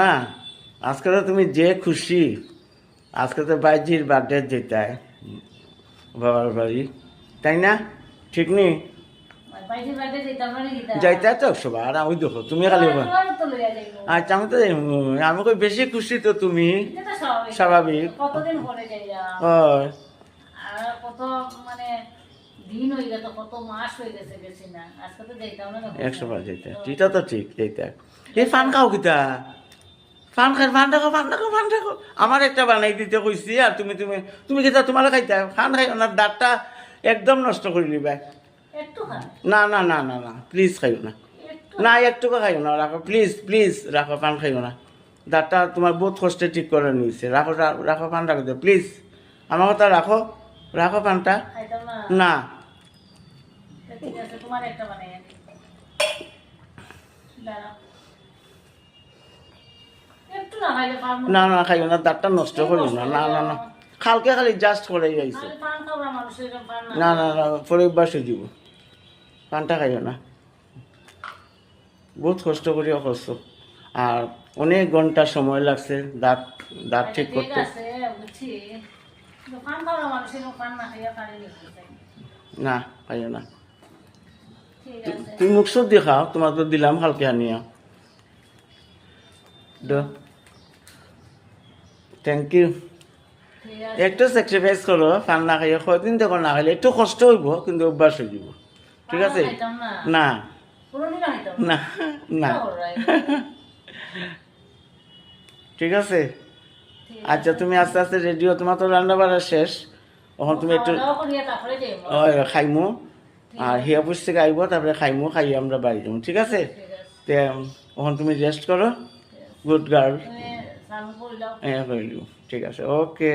না আজকে তো তুমি যে খুশি, আজকে তো বাইজির বার্থডে যেটায় বাবার বাড়ি, তাই না? ঠিক নেই? যাইতে তো সবার আমি দেখো তুমি খালি আচ্ছা আমি তো আমি কই বেশি খুশি তো তুমি স্বাভাবিক হয়। একশো বার যেতে এটা তো ঠিক যেতে। এই ফান খাও কিতা? ফান খাই, ফান রাখো, ফান রাখো, ফান রাখো। আমার একটা বানাই দিতে কইছি আর তুমি তুমি তুমি কিতা তোমার খাইতা? ফান খাই না, দাঁতটা একদম নষ্ট করে নিবে। না না না না না প্লিজ খাইও না, না একটুকু খাইও না, রাখো প্লিজ প্লিজ রাখো, পান খাইও না। দাঁতটা তোমার বহুত কষ্টে ঠিক করে নিয়েছে, রাখো রাখো, পান রাখো দে প্লিজ, আমার কথা রাখো, রাখো পানটা। না না না খাইও না, দাঁতটা নষ্ট করিও না, না না না খালকে খালি জাস্ট করে যাইছে। না না না পরে অভ্যাস হয়ে যাব, পানটা খাইও না, বহুত কষ্ট করিয়া করছো আর অনেক ঘন্টা সময় লাগছে দাঁত দাঁত ঠিক করতে। না খাইও না, তুমি মুখ সব দিয়ে খাও, তোমার তো দিলাম হালকে আনিয়া। Thank you. একটু স্যাক্রিফাইস করো, পান না খাইয়া কদিন দেখো না খাইলে একটু কষ্ট হইব কিন্তু অভ্যাস হয়ে যাব, ঠিক আছে? না না না ঠিক আছে। আচ্ছা তুমি আস্তে আস্তে রেডিও, তোমার তো রান্না বাড়া শেষ, এখন তুমি একটু খাইমু আর হিয়া পুষ থেকে আইব, তারপরে খাইমু, খাইয়ে আমরা বাড়ি যাবো, ঠিক আছে? তে এখন তুমি রেস্ট করো, গুড গার্ল। হ্যাঁ করিলিও, ঠিক আছে, ওকে।